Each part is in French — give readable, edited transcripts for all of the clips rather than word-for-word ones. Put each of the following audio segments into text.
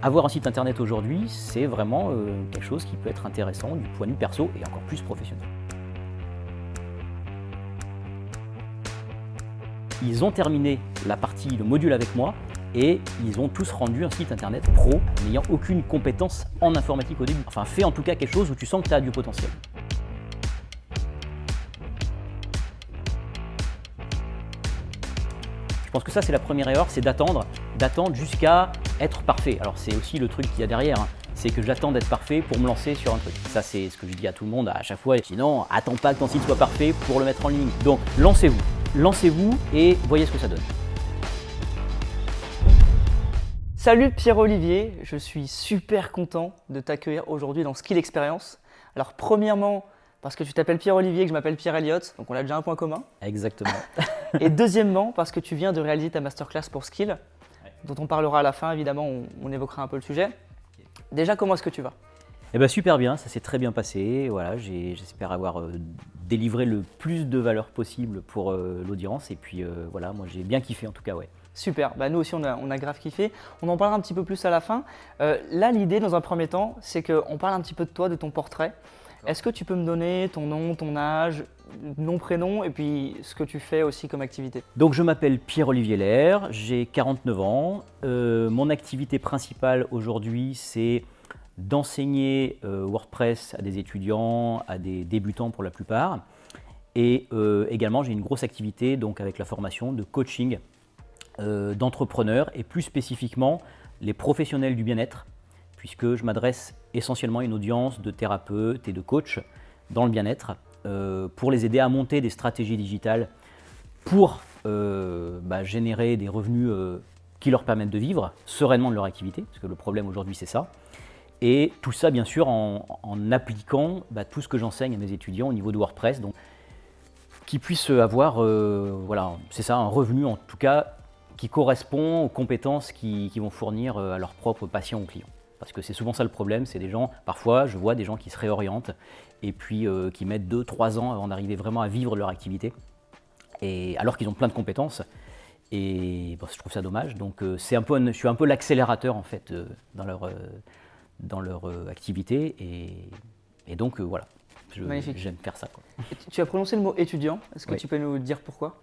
Avoir un site internet aujourd'hui, c'est vraiment quelque chose qui peut être intéressant du point de vue perso et encore plus professionnel. Ils ont terminé le module avec moi et ils ont tous rendu un site internet pro n'ayant aucune compétence en informatique au début. Enfin, fais en tout cas quelque chose où tu sens que tu as du potentiel. Je pense que ça, c'est la première erreur, c'est d'attendre jusqu'à être parfait. Alors c'est aussi le truc qu'il y a derrière, hein. C'est que j'attends d'être parfait pour me lancer sur un truc. Ça, c'est ce que je dis à tout le monde à chaque fois. Sinon, attends pas que ton site soit parfait pour le mettre en ligne. Donc, lancez-vous et voyez ce que ça donne. Salut Pierre-Olivier, je suis super content de t'accueillir aujourd'hui dans Skill Experience. Alors premièrement, parce que tu t'appelles Pierre-Olivier et que je m'appelle Pierre-Elliott, donc on a déjà un point commun. Exactement. Et deuxièmement, parce que tu viens de réaliser ta masterclass pour Skill, dont on parlera à la fin, évidemment, on évoquera un peu le sujet. Déjà, comment est-ce que tu vas ? Eh ben, super bien, ça s'est très bien passé. Voilà, j'espère avoir délivré le plus de valeur possible pour l'audience. Et puis voilà, moi j'ai bien kiffé en tout cas, ouais. Super, bah, nous aussi on a grave kiffé. On en parlera un petit peu plus à la fin. Là, l'idée dans un premier temps, c'est qu'on parle un petit peu de toi, de ton portrait. Est-ce que tu peux me donner ton nom, ton âge, nom, prénom et puis ce que tu fais aussi comme activité ? Donc je m'appelle Pierre-Olivier Lair, j'ai 49 ans. Mon activité principale aujourd'hui, c'est d'enseigner WordPress à des étudiants, à des débutants pour la plupart. Et également, j'ai une grosse activité donc, avec la formation de coaching d'entrepreneurs et plus spécifiquement les professionnels du bien-être, puisque je m'adresse essentiellement à une audience de thérapeutes et de coachs dans le bien-être pour les aider à monter des stratégies digitales pour générer des revenus qui leur permettent de vivre sereinement de leur activité, parce que le problème aujourd'hui c'est ça. Et tout ça bien sûr en appliquant tout ce que j'enseigne à mes étudiants au niveau de WordPress, donc qui puissent avoir c'est ça, un revenu en tout cas qui correspond aux compétences qu'ils vont fournir à leurs propres patients ou clients. Parce que c'est souvent ça le problème, c'est des gens, parfois je vois des gens qui se réorientent et puis qui mettent 2-3 ans avant d'arriver vraiment à vivre leur activité, et alors qu'ils ont plein de compétences. Et je trouve ça dommage, donc je suis un peu l'accélérateur en fait dans leur activité, et donc voilà, j'aime faire ça, quoi. Tu as prononcé le mot étudiant, est-ce que Oui. tu peux nous dire pourquoi ?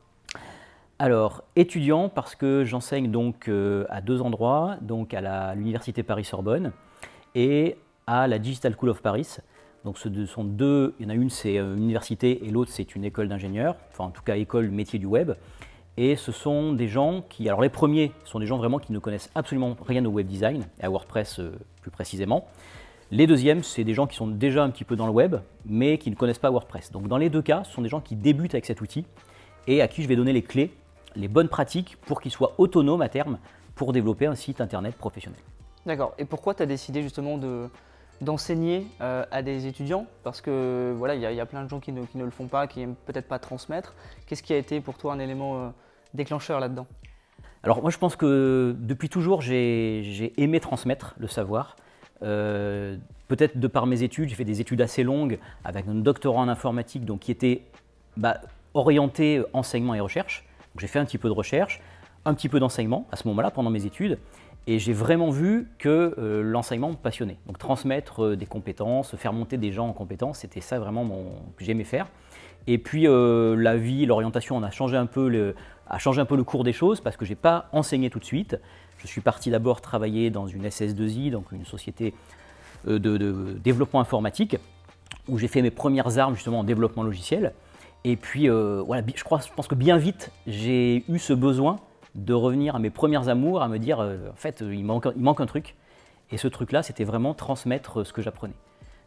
Alors, étudiant parce que j'enseigne donc à 2 endroits, donc à l'Université Paris-Sorbonne et à la Digital School of Paris. Donc ce sont deux, il y en a une c'est une université et l'autre c'est une école d'ingénieurs, enfin en tout cas école métier du web. Et ce sont des gens qui, alors les premiers sont des gens vraiment qui ne connaissent absolument rien au web design, et à WordPress plus précisément. Les deuxièmes, c'est des gens qui sont déjà un petit peu dans le web, mais qui ne connaissent pas WordPress. Donc dans les deux cas, ce sont des gens qui débutent avec cet outil et à qui je vais donner les clés, les bonnes pratiques pour qu'ils soient autonomes à terme pour développer un site internet professionnel. D'accord, et pourquoi tu as décidé justement d'enseigner à des étudiants ? Parce que voilà, il y a plein de gens qui ne le font pas, qui n'aiment peut-être pas transmettre. Qu'est-ce qui a été pour toi un élément déclencheur là-dedans ? Alors moi je pense que depuis toujours j'ai aimé transmettre le savoir. Peut-être de par mes études, j'ai fait des études assez longues avec un doctorat en informatique donc qui était orienté enseignement et recherche. Donc, j'ai fait un petit peu de recherche, un petit peu d'enseignement à ce moment-là pendant mes études, et j'ai vraiment vu que l'enseignement me passionnait. Donc transmettre des compétences, faire monter des gens en compétences, c'était ça vraiment que j'aimais faire. Et puis la vie, l'orientation a changé un peu le cours des choses parce que je n'ai pas enseigné tout de suite. Je suis parti d'abord travailler dans une SS2I, donc une société de développement informatique, où j'ai fait mes premières armes justement en développement logiciel. Et puis je pense que bien vite, j'ai eu ce besoin de revenir à mes premières amours, à me dire en fait il manque un truc. Et ce truc-là, c'était vraiment transmettre ce que j'apprenais.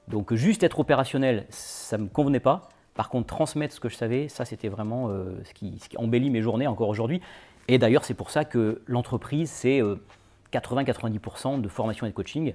Donc juste être opérationnel, ça ne me convenait pas. Par contre, transmettre ce que je savais, ça c'était vraiment ce qui embellit mes journées encore aujourd'hui. Et d'ailleurs, c'est pour ça que l'entreprise, c'est 80-90% de formation et de coaching.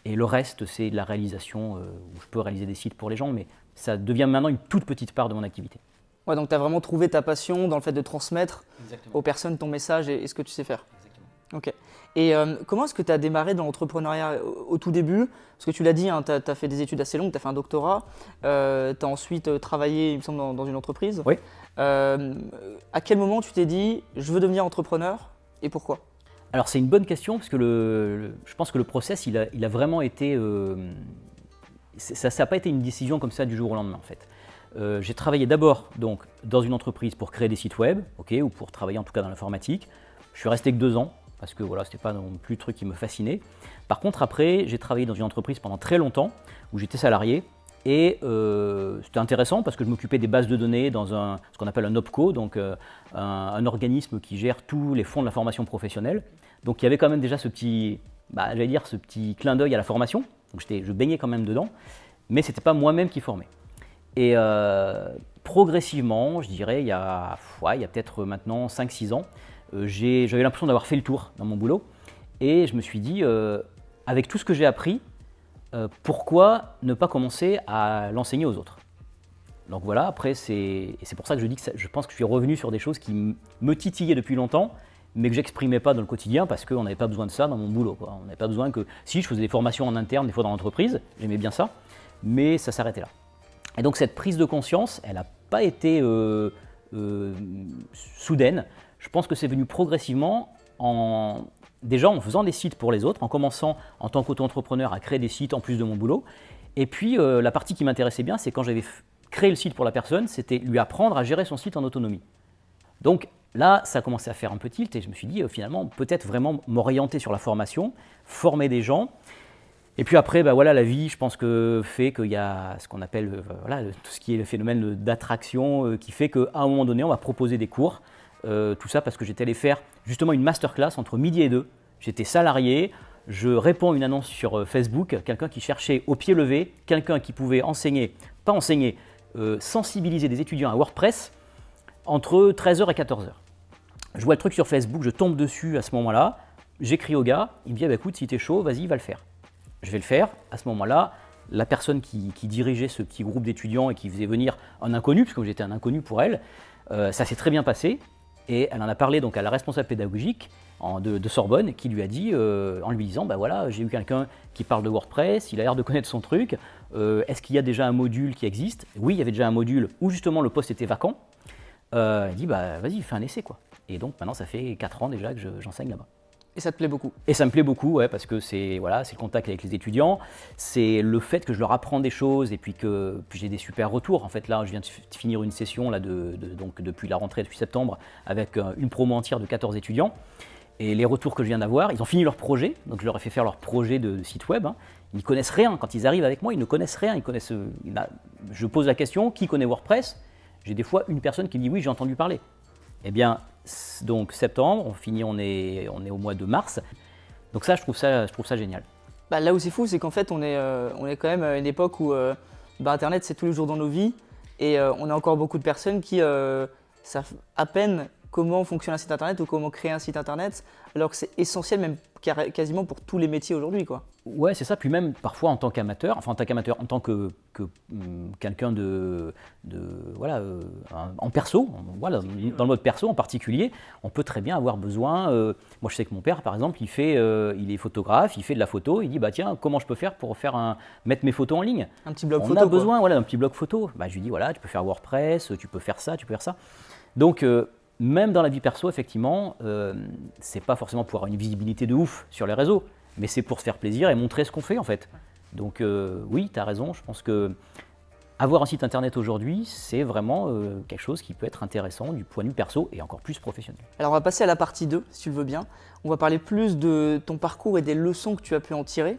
Et le reste, c'est de la réalisation, où je peux réaliser des sites pour les gens, mais ça devient maintenant une toute petite part de mon activité. Ouais, donc tu as vraiment trouvé ta passion dans le fait de transmettre Exactement. aux personnes ton message et ce que tu sais faire. Exactement. Ok. Et comment est-ce que tu as démarré dans l'entrepreneuriat au tout début ? Parce que tu l'as dit, hein, tu as fait des études assez longues, tu as fait un doctorat, tu as ensuite travaillé, il me semble, dans une entreprise. Oui. À quel moment tu t'es dit, je veux devenir entrepreneur et pourquoi ? Alors c'est une bonne question parce que je pense que le process, il a vraiment été... ça n'a pas été une décision comme ça du jour au lendemain en fait. J'ai travaillé d'abord donc dans une entreprise pour créer des sites web, ou pour travailler en tout cas dans l'informatique. Je suis resté que 2 ans parce que voilà, c'était pas non plus le truc qui me fascinait. Par contre après, j'ai travaillé dans une entreprise pendant très longtemps où j'étais salarié et c'était intéressant parce que je m'occupais des bases de données dans ce qu'on appelle un OPCO, donc un organisme qui gère tous les fonds de la formation professionnelle. Donc il y avait quand même déjà ce petit, ce petit clin d'œil à la formation. Donc je baignais quand même dedans, mais c'était pas moi-même qui formais. Et progressivement, je dirais, il y a peut-être maintenant 5-6 ans, j'avais l'impression d'avoir fait le tour dans mon boulot. Et je me suis dit, avec tout ce que j'ai appris, pourquoi ne pas commencer à l'enseigner aux autres? Donc voilà, après, c'est pour ça que je dis que je pense que je suis revenu sur des choses qui me titillaient depuis longtemps, mais que j'exprimais pas dans le quotidien parce qu'on n'avait pas besoin de ça dans mon boulot, quoi. On n'avait pas besoin que... Si, je faisais des formations en interne, des fois dans l'entreprise, j'aimais bien ça, mais ça s'arrêtait là. Et donc cette prise de conscience, elle n'a pas été soudaine. Je pense que c'est venu progressivement déjà en faisant des sites pour les autres, en commençant en tant qu'auto-entrepreneur à créer des sites en plus de mon boulot. Et puis la partie qui m'intéressait bien, c'est quand j'avais créé le site pour la personne, c'était lui apprendre à gérer son site en autonomie. Donc là, ça a commencé à faire un peu tilt et je me suis dit finalement peut-être vraiment m'orienter sur la formation, former des gens. Et puis après, la vie, je pense que fait qu'il y a ce qu'on appelle tout ce qui est le phénomène d'attraction qui fait qu'à un moment donné, on va proposer des cours. Tout ça parce que j'étais allé faire justement une masterclass entre midi et 2. J'étais salarié, je réponds à une annonce sur Facebook, quelqu'un qui cherchait au pied levé, quelqu'un qui pouvait sensibiliser des étudiants à WordPress entre 13h et 14h. Je vois le truc sur Facebook, je tombe dessus à ce moment-là, j'écris au gars, il me dit écoute, si t'es chaud, vas-y, va le faire. Je vais le faire. À ce moment-là, la personne qui dirigeait ce petit groupe d'étudiants et qui faisait venir un inconnu, parce que j'étais un inconnu pour elle, ça s'est très bien passé. Et elle en a parlé donc à la responsable pédagogique de Sorbonne qui lui a dit, en lui disant j'ai eu quelqu'un qui parle de WordPress, il a l'air de connaître son truc, est-ce qu'il y a déjà un module qui existe? Oui, il y avait déjà un module où justement le poste était vacant. Elle dit vas-y, fais un essai quoi. Et donc maintenant ça fait 4 ans déjà que j'enseigne là-bas. Et ça te plaît beaucoup? Et ça me plaît beaucoup, ouais, parce que c'est le contact avec les étudiants, c'est le fait que je leur apprends des choses et puis j'ai des super retours. En fait, là, je viens de finir une session là, donc depuis la rentrée, depuis septembre, avec une promo entière de 14 étudiants. Et les retours que je viens d'avoir, ils ont fini leur projet, donc je leur ai fait faire leur projet de site web. Ils ne connaissent rien. Quand ils arrivent avec moi, ils ne connaissent rien. Je pose la question, qui connaît WordPress? J'ai des fois une personne qui me dit oui, j'ai entendu parler. Eh bien, donc septembre, on est au mois de mars. Donc ça, je trouve ça génial. Là où c'est fou, c'est qu'en fait, on est quand même à une époque où Internet, c'est tous les jours dans nos vies. Et on a encore beaucoup de personnes qui savent à peine comment fonctionne un site internet ou comment créer un site internet, alors que c'est essentiel même quasiment pour tous les métiers aujourd'hui, quoi. Ouais, c'est ça. Puis même parfois en tant qu'amateur, en tant que quelqu'un en perso, dans le mode perso en particulier, on peut très bien avoir besoin. Moi, je sais que mon père, par exemple, il est photographe, il fait de la photo. Il dit tiens, comment je peux faire pour mettre mes photos en ligne? Un petit blog photo. On a besoin d'un petit blog photo. Je lui dis tu peux faire WordPress, tu peux faire ça, Donc même dans la vie perso, effectivement, c'est pas forcément pour avoir une visibilité de ouf sur les réseaux, mais c'est pour se faire plaisir et montrer ce qu'on fait en fait. Donc oui, tu as raison, je pense que avoir un site internet aujourd'hui, c'est vraiment quelque chose qui peut être intéressant du point de vue perso et encore plus professionnel. Alors on va passer à la partie 2, si tu le veux bien. On va parler plus de ton parcours et des leçons que tu as pu en tirer.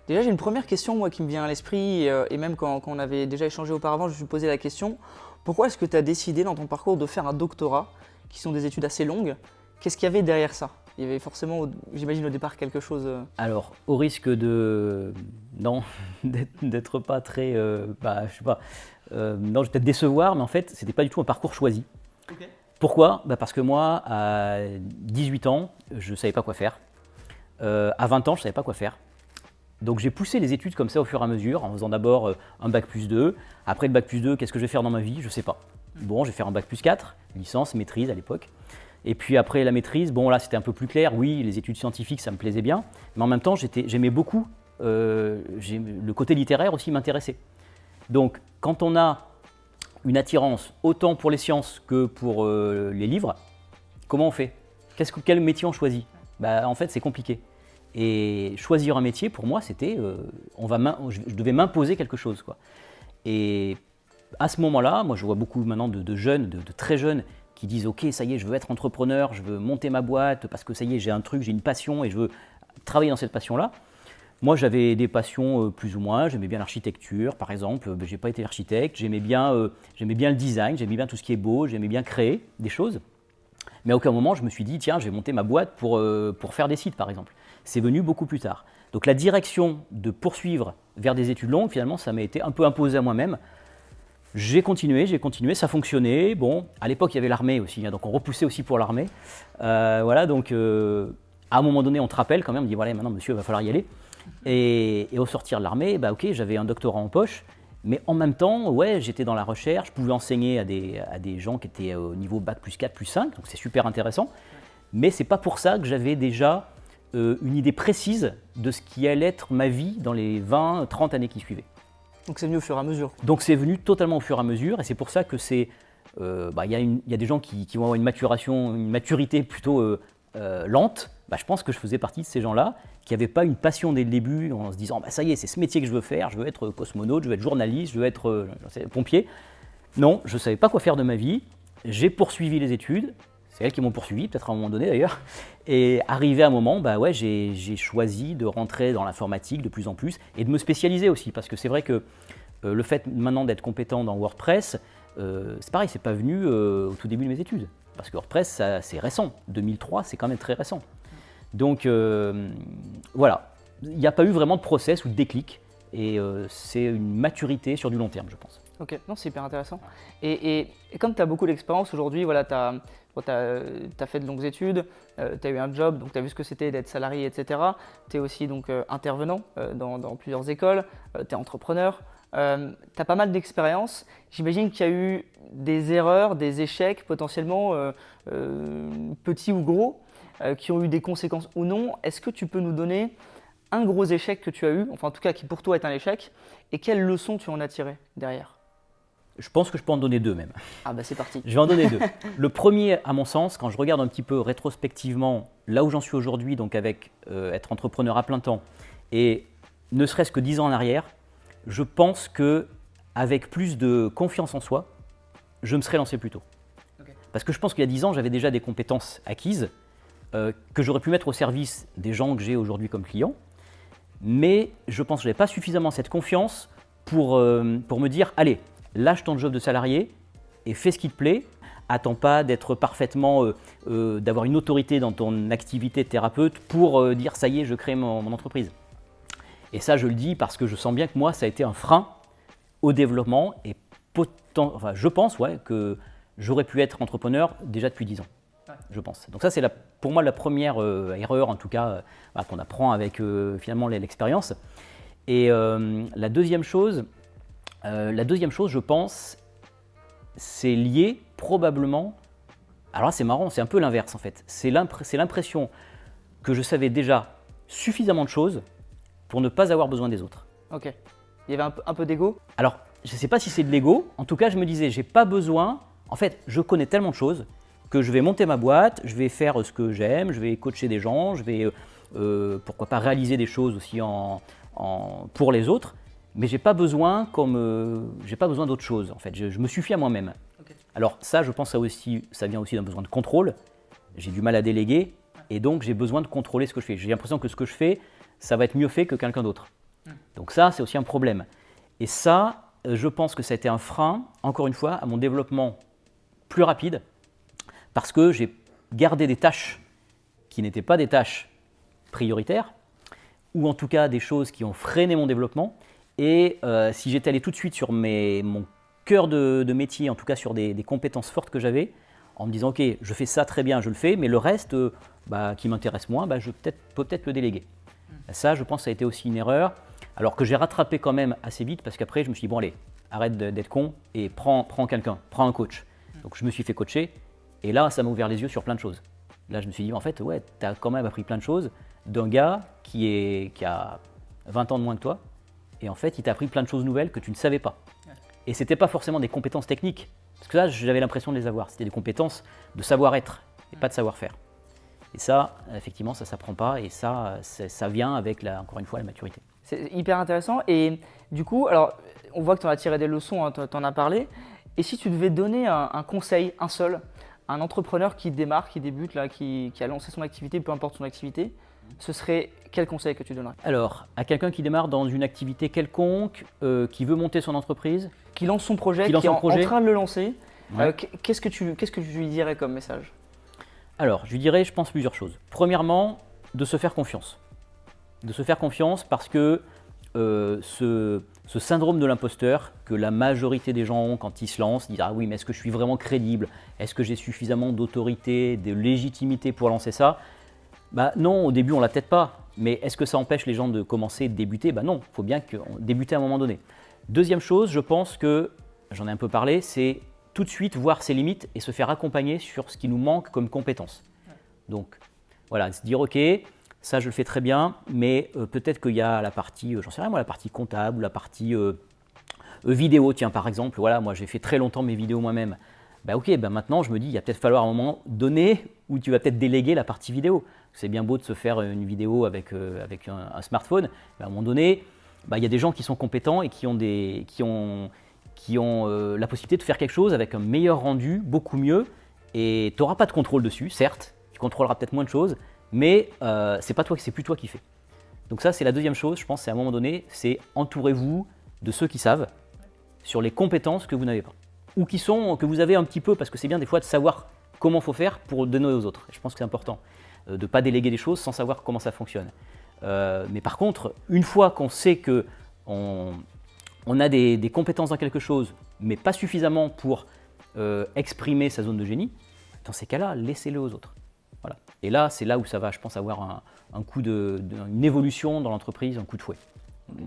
Déjà, j'ai une première question moi, qui me vient à l'esprit, et même quand on avait déjà échangé auparavant, je me suis posé la question, pourquoi est-ce que tu as décidé dans ton parcours de faire un doctorat, qui sont des études assez longues? Qu'est-ce qu'il y avait derrière ça? Il y avait forcément, j'imagine au départ, quelque chose… Alors, au risque d'être pas très… je sais pas, non, je vais peut-être décevoir, mais en fait, c'était pas du tout un parcours choisi. Okay. Pourquoi? Parce que moi, à 18 ans, je savais pas quoi faire. À 20 ans, je savais pas quoi faire. Donc j'ai poussé les études comme ça au fur et à mesure, en faisant d'abord un bac+2. Après le bac+2, qu'est-ce que je vais faire dans ma vie? Je sais pas. Bon, je vais faire un bac+4, licence, maîtrise à l'époque. Et puis après la maîtrise, là c'était un peu plus clair. Oui, les études scientifiques, ça me plaisait bien. Mais en même temps, j'aimais beaucoup, le côté littéraire aussi m'intéressait. Donc quand on a une attirance autant pour les sciences que pour les livres, comment on fait? Quel métier on choisit? bah, en fait, c'est compliqué. Et choisir un métier, pour moi, c'était, je devais m'imposer quelque chose, quoi. Et à ce moment-là, moi, je vois beaucoup maintenant de jeunes, de très jeunes, qui disent « Ok, ça y est, je veux être entrepreneur, je veux monter ma boîte, parce que ça y est, j'ai un truc, j'ai une passion et je veux travailler dans cette passion-là. » Moi, j'avais des passions plus ou moins. J'aimais bien l'architecture, par exemple. Je n'ai pas été architecte. J'aimais bien le design, j'aimais bien tout ce qui est beau, j'aimais bien créer des choses. Mais à aucun moment, je me suis dit, tiens, je vais monter ma boîte pour faire des sites, par exemple. C'est venu beaucoup plus tard. Donc la direction de poursuivre vers des études longues, finalement, ça m'a été un peu imposé à moi-même. J'ai continué, ça fonctionnait. Bon, à l'époque, il y avait l'armée aussi, hein, donc on repoussait aussi pour l'armée. Voilà, donc à un moment donné, on te rappelle quand même, on dit, voilà, maintenant, monsieur, il va falloir y aller. Et au sortir de l'armée, bah, ok, j'avais un doctorat en poche, mais en même temps, ouais, j'étais dans la recherche, je pouvais enseigner à des gens qui étaient au niveau bac plus 4, plus 5, donc c'est super intéressant. Mais c'est pas pour ça que j'avais déjà une idée précise de ce qui allait être ma vie dans les 20, 30 années qui suivaient. Donc c'est venu au fur et à mesure. Donc c'est venu totalement au fur et à mesure, et c'est pour ça que c'est, y a des gens qui vont avoir une maturité plutôt lente. Bah, je pense que je faisais partie de ces gens-là qui n'avaient pas une passion dès le début en se disant bah, ça y est, c'est ce métier que je veux faire, je veux être cosmonaute, je veux être journaliste, je veux être pompier. Non, je ne savais pas quoi faire de ma vie. J'ai poursuivi les études, c'est elles qui m'ont poursuivi, peut-être à un moment donné d'ailleurs. Et arrivé à un moment, bah ouais, j'ai choisi de rentrer dans l'informatique de plus en plus et de me spécialiser aussi. Parce que c'est vrai que le fait maintenant d'être compétent dans WordPress, c'est pareil, c'est pas venu au tout début de mes études. Parce que WordPress, c'est récent. 2003, c'est quand même très récent. Donc voilà, il n'y a pas eu vraiment de process ou de déclic. Et c'est une maturité sur du long terme, je pense. Ok, non, c'est hyper intéressant. Et comme tu as beaucoup d'expérience aujourd'hui, voilà, tu as fait de longues études, tu as eu un job, donc tu as vu ce que c'était d'être salarié, etc. Tu es aussi donc, intervenant dans plusieurs écoles, tu es entrepreneur, tu as pas mal d'expérience. J'imagine qu'il y a eu des erreurs, des échecs potentiellement petits ou gros, qui ont eu des conséquences ou non. Est-ce que tu peux nous donner un gros échec que tu as eu, enfin en tout cas qui pour toi est un échec, et quelles leçons tu en as tirées derrière? Je pense que je peux en donner deux même. Ah bah c'est parti. Je vais en donner deux. Le premier, à mon sens, quand je regarde un petit peu rétrospectivement là où j'en suis aujourd'hui, donc avec être entrepreneur à plein temps, et ne serait-ce que 10 ans en arrière, je pense qu'avec plus de confiance en soi, je me serais lancé plus tôt. Okay. Parce que je pense qu'il y a 10 ans, j'avais déjà des compétences acquises que j'aurais pu mettre au service des gens que j'ai aujourd'hui comme clients, mais je pense que je n'avais pas suffisamment cette confiance pour me dire « Allez, lâche ton job de salarié et fais ce qui te plaît. Attends pas d'être parfaitement, d'avoir une autorité dans ton activité de thérapeute pour dire ça y est, je crée mon entreprise. » Et ça, je le dis parce que je sens bien que moi, ça a été un frein au développement et je pense que j'aurais pu être entrepreneur déjà depuis 10 ans. Ouais. Je pense. Donc ça, c'est pour moi la première erreur, en tout cas, qu'on apprend avec finalement l'expérience. Et la deuxième chose, je pense, c'est lié probablement. Alors là, c'est marrant, c'est un peu l'inverse en fait. C'est l'impression que je savais déjà suffisamment de choses pour ne pas avoir besoin des autres. Ok. Il y avait un peu d'ego? Alors, je ne sais pas si c'est de l'ego. En tout cas, je me disais, j'ai pas besoin. En fait, je connais tellement de choses que je vais monter ma boîte, je vais faire ce que j'aime, je vais coacher des gens, je vais pourquoi pas réaliser des choses aussi pour les autres. Mais j'ai pas besoin d'autre chose en fait. Je me suffis à moi-même. Okay. Alors ça, je pense ça vient aussi d'un besoin de contrôle. J'ai du mal à déléguer et donc j'ai besoin de contrôler ce que je fais. J'ai l'impression que ce que je fais, ça va être mieux fait que quelqu'un d'autre. Donc ça, c'est aussi un problème. Et ça, je pense que ça a été un frein, encore une fois, à mon développement plus rapide parce que j'ai gardé des tâches qui n'étaient pas des tâches prioritaires ou en tout cas des choses qui ont freiné mon développement. Et si j'étais allé tout de suite sur mon cœur de métier, en tout cas sur des compétences fortes que j'avais, en me disant ok, je fais ça très bien, je le fais, mais le reste qui m'intéresse moins, je peux peut-être le déléguer. Ça, je pense que ça a été aussi une erreur, alors que j'ai rattrapé quand même assez vite parce qu'après je me suis dit bon allez, arrête d'être con et prends quelqu'un, prends un coach. Donc je me suis fait coacher et là ça m'a ouvert les yeux sur plein de choses. Là je me suis dit en fait ouais, tu as quand même appris plein de choses d'un gars qui a 20 ans de moins que toi. Et en fait, il t'a appris plein de choses nouvelles que tu ne savais pas. Ouais. Et ce n'était pas forcément des compétences techniques, parce que là, j'avais l'impression de les avoir. C'était des compétences de savoir-être et pas de savoir-faire. Et ça, effectivement, ça ne s'apprend pas et ça vient avec, encore une fois, la maturité. C'est hyper intéressant. Et du coup, alors, on voit que tu en as tiré des leçons, hein, tu en as parlé. Et si tu devais donner un conseil, un seul, à un entrepreneur qui démarre, qui débute, là, qui a lancé son activité, peu importe son activité, ce serait quel conseil que tu donnerais? Alors, à quelqu'un qui démarre dans une activité quelconque, qui veut monter son entreprise, Qui lance son projet, qui est en train de le lancer, Ouais. qu'est-ce que tu lui dirais comme message? Alors, je lui dirais, je pense, plusieurs choses. Premièrement, de se faire confiance. De se faire confiance parce que ce syndrome de l'imposteur que la majorité des gens ont quand ils se lancent, disent ah oui, mais est-ce que je suis vraiment crédible? Est-ce que j'ai suffisamment d'autorité, de légitimité pour lancer ça? Bah non, au début on l'a peut-être pas, mais est-ce que ça empêche les gens de commencer, de débuter? Bah non, il faut bien débuter à un moment donné. Deuxième chose, je pense que, j'en ai un peu parlé, c'est tout de suite voir ses limites et se faire accompagner sur ce qui nous manque comme compétences. Donc voilà, se dire ok, ça je le fais très bien, mais peut-être qu'il y a la partie, j'en sais rien moi, la partie comptable, la partie vidéo, tiens par exemple, voilà, moi j'ai fait très longtemps mes vidéos moi-même. Bah ok, bah maintenant je me dis, il va peut-être falloir à un moment donné où tu vas peut-être déléguer la partie vidéo. C'est bien beau de se faire une vidéo avec un smartphone, mais à un moment donné, bah, il y a des gens qui sont compétents et qui ont la possibilité de faire quelque chose avec un meilleur rendu, beaucoup mieux, et tu n'auras pas de contrôle dessus, certes, tu contrôleras peut-être moins de choses, mais c'est plus toi qui fais. Donc ça, c'est la deuxième chose, je pense, c'est à un moment donné, c'est entourez-vous de ceux qui savent sur les compétences que vous n'avez pas, ou que vous avez un petit peu, parce que c'est bien des fois de savoir comment il faut faire pour donner aux autres. Je pense que c'est important de ne pas déléguer des choses sans savoir comment ça fonctionne. Mais par contre, une fois qu'on sait qu'on a des compétences dans quelque chose, mais pas suffisamment pour exprimer sa zone de génie, dans ces cas-là, laissez-le aux autres. Voilà. Et là, c'est là où ça va, je pense, avoir une évolution dans l'entreprise, un coup de fouet.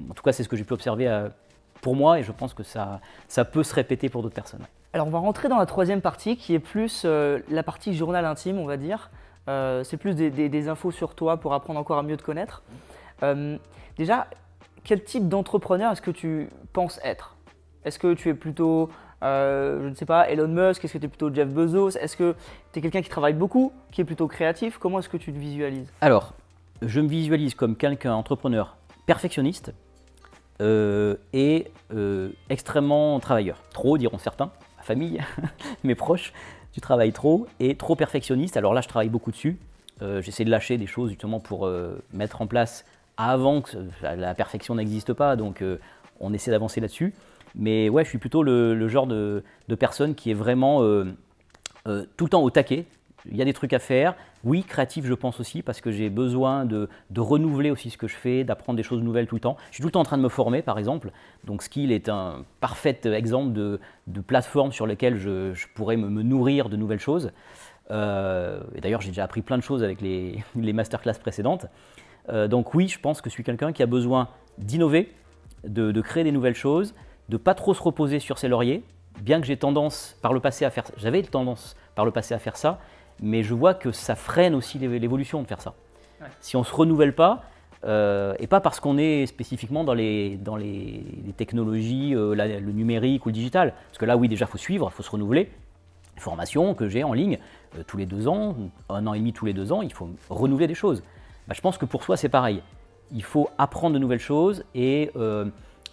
En tout cas, c'est ce que j'ai pu observer pour moi et je pense que ça peut se répéter pour d'autres personnes. Alors, on va rentrer dans la troisième partie qui est plus la partie journal intime, on va dire. C'est plus des infos sur toi pour apprendre encore à mieux te connaître. Déjà, quel type d'entrepreneur est-ce que tu penses être? Est-ce que tu es plutôt, je ne sais pas, Elon Musk? Est-ce que tu es plutôt Jeff Bezos? Est-ce que tu es quelqu'un qui travaille beaucoup, qui est plutôt créatif? Comment est-ce que tu te visualises? Alors, je me visualise comme quelqu'un entrepreneur perfectionniste et extrêmement travailleur. Trop, diront certains, ma famille, mes proches. Tu travailles trop et trop perfectionniste. Alors là, je travaille beaucoup dessus. J'essaie de lâcher des choses justement pour mettre en place avant que la perfection n'existe pas. Donc, on essaie d'avancer là-dessus. Mais ouais, je suis plutôt le genre de personne qui est vraiment tout le temps au taquet. Il y a des trucs à faire. Oui, créatif, je pense aussi, parce que j'ai besoin de renouveler aussi ce que je fais, d'apprendre des choses nouvelles tout le temps. Je suis tout le temps en train de me former, par exemple. Donc, Skill est un parfait exemple de plateforme sur lesquelles je pourrais me nourrir de nouvelles choses. Et d'ailleurs, j'ai déjà appris plein de choses avec les masterclass précédentes. Donc oui, je pense que je suis quelqu'un qui a besoin d'innover, de créer des nouvelles choses, de ne pas trop se reposer sur ses lauriers, bien que j'avais tendance par le passé à faire ça, mais je vois que ça freine aussi l'évolution de faire ça. Ouais. Si on ne se renouvelle pas, et pas parce qu'on est spécifiquement dans les technologies, le numérique ou le digital, parce que là oui déjà il faut suivre, il faut se renouveler. Les formations que j'ai en ligne, tous les 2 ans, 1 an et demi tous les 2 ans, il faut renouveler des choses. Bah, je pense que pour soi c'est pareil, il faut apprendre de nouvelles choses et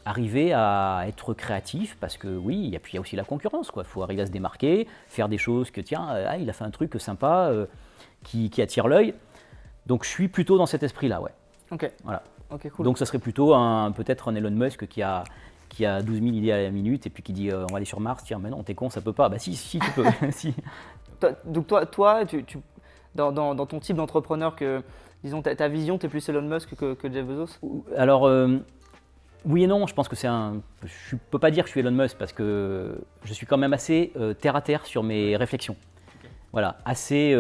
arriver à être créatif parce que oui, et puis il y a aussi la concurrence, quoi. Il faut arriver à se démarquer, faire des choses que tiens, il a fait un truc sympa qui attire l'œil. Donc je suis plutôt dans cet esprit-là, ouais. Ok. Voilà. Ok, cool. Donc ça serait plutôt peut-être un Elon Musk qui a 12 000 idées à la minute et puis qui dit on va aller sur Mars, tiens mais non t'es con, ça peut pas. Bah si tu peux. Si. Donc toi dans ton type d'entrepreneur que, disons ta vision, t'es plus Elon Musk que Jeff Bezos? Alors oui et non, je pense que je ne peux pas dire que je suis Elon Musk parce que je suis quand même assez terre à terre sur mes réflexions. Okay. Voilà, assez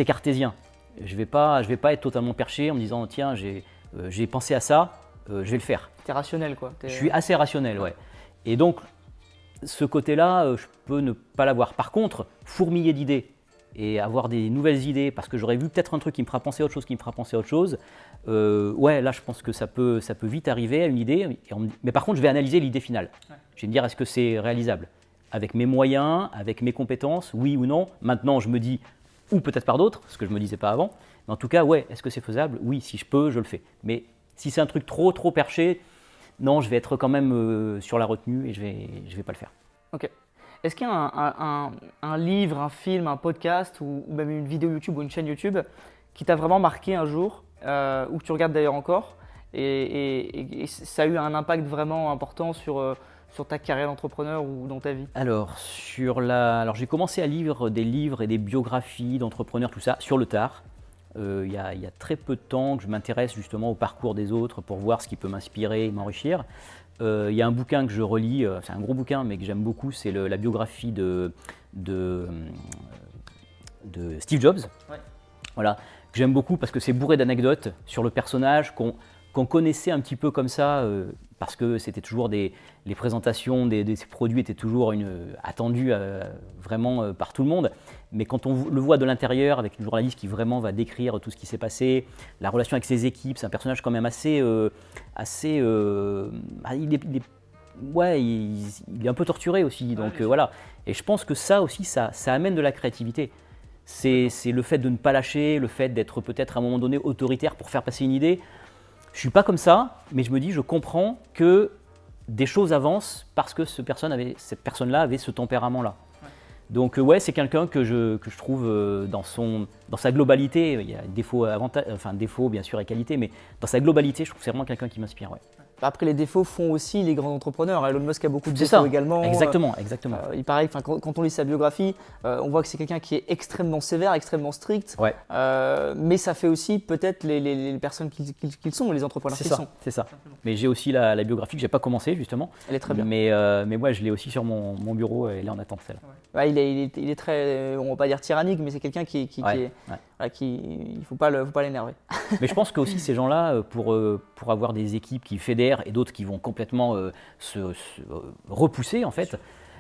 cartésien. Je vais pas être totalement perché en me disant tiens j'ai pensé à ça, je vais le faire. T'es rationnel quoi. Je suis assez rationnel, ouais. Et donc ce côté-là, je peux ne pas l'avoir. Par contre, fourmiller d'idées et avoir des nouvelles idées parce que j'aurais vu peut-être un truc qui me fera penser à autre chose, ouais, là je pense que ça peut vite arriver à une idée, mais par contre je vais analyser l'idée finale. Ouais. Je vais me dire est-ce que c'est réalisable avec mes moyens, avec mes compétences, oui ou non. Maintenant je me dis ou peut-être par d'autres, ce que je ne me disais pas avant. Mais en tout cas, ouais, est-ce que c'est faisable? Oui, si je peux, je le fais. Mais si c'est un truc trop perché, non, je vais être quand même sur la retenue et je vais pas le faire. Ok. Est-ce qu'il y a un livre, un film, un podcast ou même une vidéo YouTube ou une chaîne YouTube qui t'a vraiment marqué un jour, ou que tu regardes d'ailleurs encore, et ça a eu un impact vraiment important sur ta carrière d'entrepreneur ou dans ta vie? Alors, j'ai commencé à lire des livres et des biographies d'entrepreneurs, tout ça, sur le tard. Il y a très peu de temps que je m'intéresse justement au parcours des autres pour voir ce qui peut m'inspirer et m'enrichir. Il y a un bouquin que je relis, c'est un gros bouquin mais que j'aime beaucoup, c'est la biographie de Steve Jobs. Ouais. Voilà, que j'aime beaucoup parce que c'est bourré d'anecdotes sur le personnage qu'on connaissait un petit peu comme ça, parce que c'était toujours les présentations de ces produits étaient toujours attendues vraiment par tout le monde. Mais quand on le voit de l'intérieur, avec une journaliste qui vraiment va décrire tout ce qui s'est passé, la relation avec ses équipes, c'est un personnage quand même il est un peu torturé aussi. Donc voilà. Et je pense que ça aussi, ça amène de la créativité. C'est le fait de ne pas lâcher, le fait d'être peut-être à un moment donné autoritaire pour faire passer une idée. Je ne suis pas comme ça, mais je me dis, je comprends que des choses avancent parce que cette personne-là avait ce tempérament-là. Ouais. Donc ouais, c'est quelqu'un que je trouve dans sa globalité, il y a défauts bien sûr et qualités, mais dans sa globalité, je trouve que c'est vraiment quelqu'un qui m'inspire. Ouais. Après, les défauts font aussi les grands entrepreneurs. Elon Musk a beaucoup de défauts également. Exactement. Il paraît que quand on lit sa biographie, on voit que c'est quelqu'un qui est extrêmement sévère, extrêmement strict. Ouais. Mais ça fait aussi peut-être les personnes qu'ils sont, les entrepreneurs qu'ils sont. C'est ça. Mais j'ai aussi la biographie que j'ai pas commencé justement. Elle est très bien. Mais moi, je l'ai aussi sur mon bureau et là on attend celle. Ouais, il est très, on va pas dire tyrannique, mais c'est quelqu'un il faut pas l'énerver. Mais je pense que aussi ces gens-là, pour avoir des équipes qui fédèrent et d'autres qui vont complètement se repousser en fait.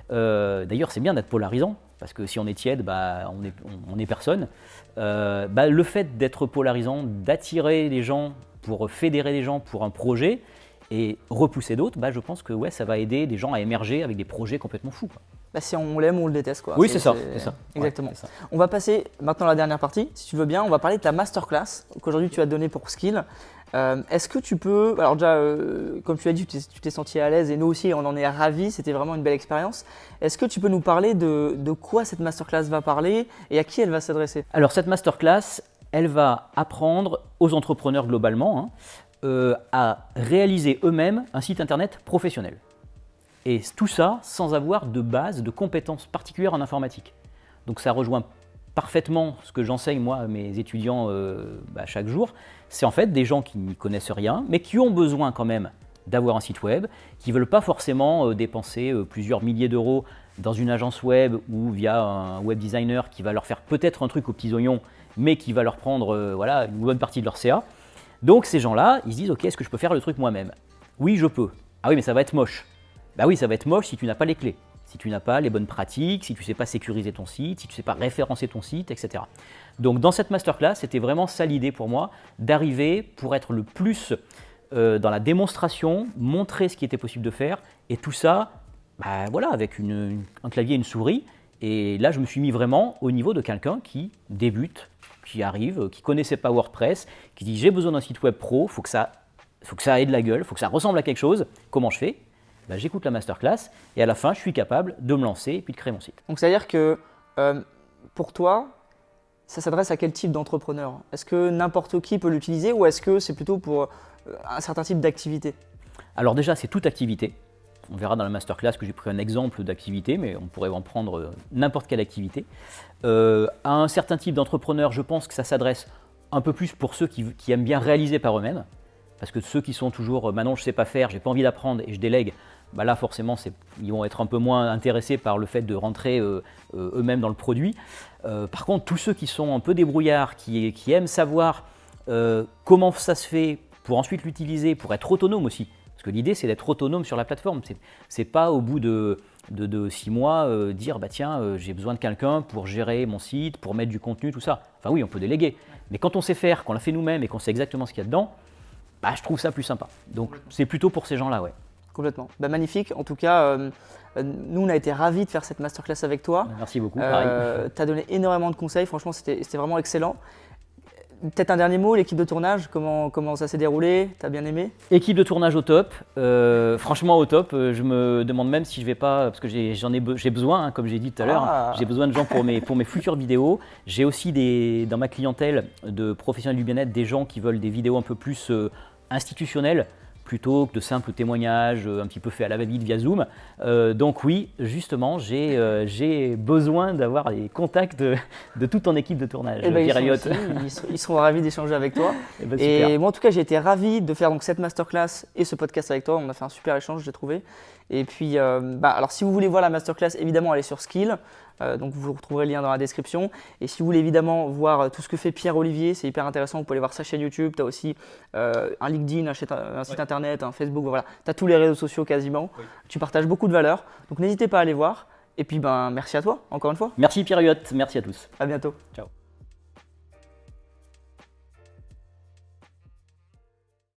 D'ailleurs, c'est bien d'être polarisant parce que si on est tiède, on est personne. Le fait d'être polarisant, d'attirer les gens pour fédérer les gens pour un projet et repousser d'autres, je pense que ça va aider des gens à émerger avec des projets complètement fous, quoi. Si on l'aime ou on le déteste, quoi. Oui, c'est ça. Exactement. Ouais, c'est ça. On va passer maintenant à la dernière partie, si tu veux bien. On va parler de ta masterclass qu'aujourd'hui tu as donnée pour Skill. Est-ce que tu peux, alors déjà, comme tu as dit, tu t'es senti à l'aise et nous aussi, on en est ravis, c'était vraiment une belle expérience. Est-ce que tu peux nous parler de quoi cette masterclass va parler et à qui elle va s'adresser? Alors cette masterclass, elle va apprendre aux entrepreneurs globalement à réaliser eux-mêmes un site internet professionnel. Et tout ça sans avoir de base, de compétences particulières en informatique. Donc ça rejoint parfaitement ce que j'enseigne moi à mes étudiants chaque jour. C'est en fait des gens qui n'y connaissent rien, mais qui ont besoin quand même d'avoir un site web, qui ne veulent pas forcément dépenser plusieurs milliers d'euros dans une agence web ou via un web designer qui va leur faire peut-être un truc aux petits oignons, mais qui va leur prendre une bonne partie de leur CA. Donc ces gens-là, ils se disent « Ok, est-ce que je peux faire le truc moi-même ?» Oui, je peux. Ah oui, mais ça va être moche. Oui, ça va être moche si tu n'as pas les clés, si tu n'as pas les bonnes pratiques, si tu ne sais pas sécuriser ton site, si tu ne sais pas référencer ton site, etc. Donc dans cette masterclass, c'était vraiment ça l'idée pour moi, d'arriver pour être le plus dans la démonstration, montrer ce qui était possible de faire, et tout ça, avec un clavier et une souris. Et là, je me suis mis vraiment au niveau de quelqu'un qui débute, qui arrive, qui ne connaissait pas WordPress, qui dit « j'ai besoin d'un site web pro, faut que ça ait de la gueule, faut que ça ressemble à quelque chose, comment je fais ?» J'écoute la masterclass et à la fin, je suis capable de me lancer et puis de créer mon site. Donc, c'est-à-dire que pour toi, ça s'adresse à quel type d'entrepreneur? Est-ce que n'importe qui peut l'utiliser ou est-ce que c'est plutôt pour un certain type d'activité? Alors déjà, c'est toute activité. On verra dans la masterclass que j'ai pris un exemple d'activité, mais on pourrait en prendre n'importe quelle activité. À un certain type d'entrepreneur, je pense que ça s'adresse un peu plus pour ceux qui aiment bien réaliser par eux-mêmes. Parce que ceux qui sont toujours « maintenant je ne sais pas faire, j'ai pas envie d'apprendre et je délègue », là forcément ils vont être un peu moins intéressés par le fait de rentrer eux-mêmes dans le produit. Par contre, tous ceux qui sont un peu débrouillards, qui aiment savoir comment ça se fait pour ensuite l'utiliser, pour être autonome aussi. Parce que l'idée c'est d'être autonome sur la plateforme. C'est pas au bout de 6 mois dire tiens j'ai besoin de quelqu'un pour gérer mon site, pour mettre du contenu, tout ça. Enfin oui, on peut déléguer. Mais quand on sait faire, qu'on l'a fait nous-mêmes et qu'on sait exactement ce qu'il y a dedans, je trouve ça plus sympa. Donc c'est plutôt pour ces gens-là, ouais. Complètement. Bah, magnifique. En tout cas, nous, on a été ravis de faire cette masterclass avec toi. Merci beaucoup, pareil. Tu as donné énormément de conseils. Franchement, c'était vraiment excellent. Peut-être un dernier mot, l'équipe de tournage, comment ça s'est déroulé? Tu as bien aimé? Équipe de tournage au top, franchement au top. Je me demande même si je vais pas, parce que j'ai besoin, hein, comme j'ai dit tout à l'heure, j'ai besoin de gens pour mes futures vidéos. J'ai aussi dans ma clientèle de professionnels du bien-être des gens qui veulent des vidéos un peu plus institutionnelles, plutôt que de simples témoignages un petit peu faits à la va-vite via Zoom. Donc oui, justement, j'ai besoin d'avoir les contacts de toute ton équipe de tournage. Eh ben, Pierre Elliott. ils seront ravis d'échanger avec toi. Eh ben, Et super. moi, en tout cas, j'ai été ravi de faire donc, cette masterclass et ce podcast avec toi. On a fait un super échange, j'ai trouvé. Et puis, alors, si vous voulez voir la masterclass, évidemment, allez sur Skill. Donc, vous retrouverez le lien dans la description. Et si vous voulez évidemment voir tout ce que fait Pierre-Olivier, c'est hyper intéressant. Vous pouvez aller voir sa chaîne YouTube. Tu as aussi un LinkedIn, un site internet, un Facebook. Voilà. Tu as tous les réseaux sociaux quasiment. Oui. Tu partages beaucoup de valeurs. Donc, n'hésitez pas à aller voir. Et puis, merci à toi, encore une fois. Merci Pierre Elliott, merci à tous. À bientôt. Ciao.